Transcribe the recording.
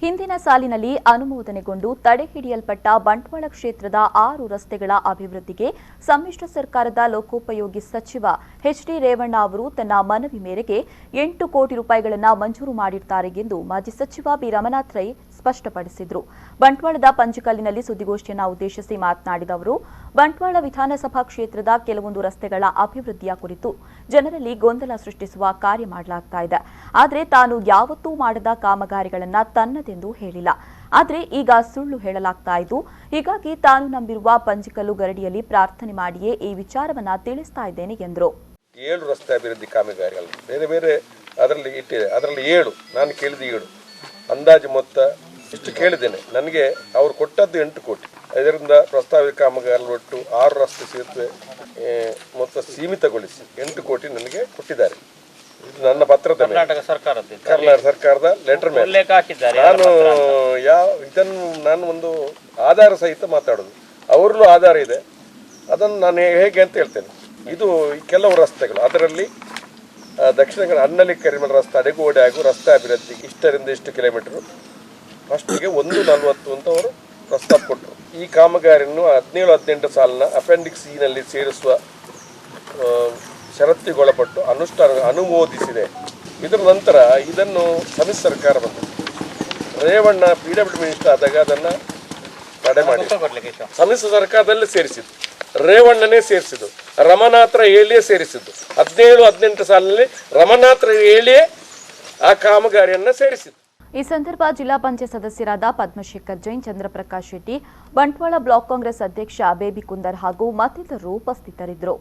ಹಿಂದಿನ ಸಾಲಿನಲ್ಲಿ ಅನುಮೋದನೆಗೊಂಡು ತಡೆಹಿಡಿಯಲ್ಪಟ್ಟ ಬಂಟ್ವಾಳ ಕ್ಷೇತ್ರದ 6 ರಸ್ತೆಗಳ ಅಭಿವೃದ್ಧಿಗೆ ಸಮ್ಮಿಶ್ರ ಸರ್ಕಾರದ ಲೋಕೋಪಯೋಗಿ ಸಚಿವ ಎಚ್.ಡಿ. ರೇವಣ್ಣ ಅವರು ತನ್ನ ಮನವಿ ಮೇರೆಗೆ 8 ಕೋಟಿ ರೂಪಾಯಿಗಳನ್ನು ಮಂಜೂರು ಮಾಡಿದ್ದಾರೆ ಎಂದು ಮಾಜಿ ಸಚಿವ ಬಿ. ramanatharai ಸ್ಪಷ್ಟಪಡಿಸಿದರು. ಬಂಟ್ವಾಳದ ಪಂಚಕಲ್ಲಿನಲ್ಲಿ ಸುದ್ದಿಗೋಷ್ಠಿಯನ್ನು ಉದ್ದೇಶಿಸಿ ಮಾತನಾಡಿದ ಅವರು, ಬಂಟ್ವಾಳ ವಿಧಾನಸಭಾ ಕ್ಷೇತ್ರದ ಕೆಲವೊಂದು ರಸ್ತೆಗಳ ಅಭಿವೃದ್ಧಿಯ ಕುರಿತು ಜನರಲ್ಲಿ ಗೊಂದಲ ಸೃಷ್ಟಿಸುವ ಕಾರ್ಯ ಮಾಡಲಾಗ್ತಾ ಇದೆ. ಆದರೆ ತಾನು ಯಾವತ್ತೂ ಮಾಡದ ಕಾಮಗಾರಿಗಳನ್ನು ತನ್ನದೆಂದು ಹೇಳಿಲ್ಲ. ಆದರೆ ಈಗ ಸುಳ್ಳು ಹೇಳಲಾಗ್ತಾ ಇದ್ದು, ಹೀಗಾಗಿ ತಾನು ನಂಬಿರುವ ಪಂಚಕಲ್ಲು ಗರಡಿಯಲ್ಲಿ ಪ್ರಾರ್ಥನೆ ಮಾಡಿಯೇ ಈ ವಿಚಾರವನ್ನ ತಿಳಿಸ್ತಾ ಇದ್ದೇನೆ ಎಂದರು. 7 ರಸ್ತೆ ಅಭಿವೃದ್ಧಿ ಕಾಮಗಾರಿಗಳು ಬೇರೆ ಬೇರೆ ಅದರಲ್ಲಿ ಇಟ್ಟಿದೆ. ಅದರಲ್ಲಿ 7 ನಾನು ಕೇಳಿದ 7 ಅಂದಾಜು ಮೊತ್ತ ಇಷ್ಟು ಕೇಳಿದ್ದೇನೆ. ನನಗೆ ಅವರು ಕೊಟ್ಟದ್ದು 8 ಕೋಟಿ. ಇದರಿಂದ ಪ್ರಸ್ತಾವಿತ ಕಾಮಗಾರಿ ಒಟ್ಟು 6 ರಸ್ತೆ ಸೇತುವೆ ಮೊತ್ತ ಸೀಮಿತಗೊಳಿಸಿ 8 ಕೋಟಿ ನನಗೆ ಕೊಟ್ಟಿದ್ದಾರೆ. ಇದು ನನ್ನ ಪತ್ರದ ಕರ್ನಾಟಕ ಸರ್ಕಾರದ ಲೆಟರ್ ಮೇಲೆ ನಾನು ಒಂದು ಆಧಾರ ಸಹಿತ ಮಾತಾಡೋದು. ಅವರಲ್ಲೂ ಆಧಾರ ಇದೆ. ಅದನ್ನು ನಾನು ಹೇಗೆ ಅಂತ ಹೇಳ್ತೇನೆ. ಇದು ಕೆಲವು ರಸ್ತೆಗಳು, ಅದರಲ್ಲಿ ದಕ್ಷಿಣ ಅನ್ನಲಿ ಕರಿಮಲ ರಸ್ತೆ ಅಡೆಗೋಡೆ ಹಾಗೂ ರಸ್ತೆ ಅಭಿವೃದ್ಧಿ ಇಷ್ಟರಿಂದ ಇಷ್ಟು ಕಿಲೋಮೀಟರ್ ಫಸ್ಟಿಗೆ 140 ಅಂತ ಅವರು ಪ್ರಸ್ತಾಪ ಕೊಟ್ಟರು. ಈ ಕಾಮಗಾರಿಯನ್ನು 17-18 ಸಾಲಿನ ಅಪೆಂಡಿಕ್ಸ್ ನಲ್ಲಿ ಸೇರಿಸುವ ಷರತ್ತಿಗೊಳಪಟ್ಟು ಅನುಮೋದಿಸಿದೆ. ಇದರ ನಂತರ ಇದನ್ನು ಸಮ್ಮಿಶ್ರ ಸರ್ಕಾರ ಬಂದಿದೆ. ರೇವಣ್ಣ PWD ಮಿನಿಸ್ಟರ್ ಆದಾಗ ಅದನ್ನು ತಡೆ ಮಾಡಿ ಸಮ್ಮಿಶ್ರ ಸರ್ಕಾರದಲ್ಲಿ ಸೇರಿಸಿದ್ದು. ರೇವಣ್ಣನೇ ಸೇರಿಸಿದ್ದು, ramanatharai ಹೇಳಿಯೇ ಸೇರಿಸಿದ್ದು. 17-18 ಸಾಲಿನಲ್ಲಿ ramanatharai ಹೇಳಿಯೇ ಆ ಕಾಮಗಾರಿಯನ್ನು ಸೇರಿಸಿದ್ದು. ಈ ಸಂದರ್ಭ ಜಿಲ್ಲಾ ಪಂಚಾಯತ್ ಸದಸ್ಯರಾದ ಪದ್ಮಶೇಖರ್ ಜೈನ್, ಚಂದ್ರಪ್ರಕಾಶ್ ಶೆಟ್ಟಿ, ಬಂಟ್ವಾಳ ಬ್ಲಾಕ್ ಕಾಂಗ್ರೆಸ್ ಅಧ್ಯಕ್ಷ ಬೇಬಿ ಕುಂದರ್ ಹಾಗೂ ಮತ್ತಿತರರು ಉಪಸ್ಥಿತರಿದ್ದರು.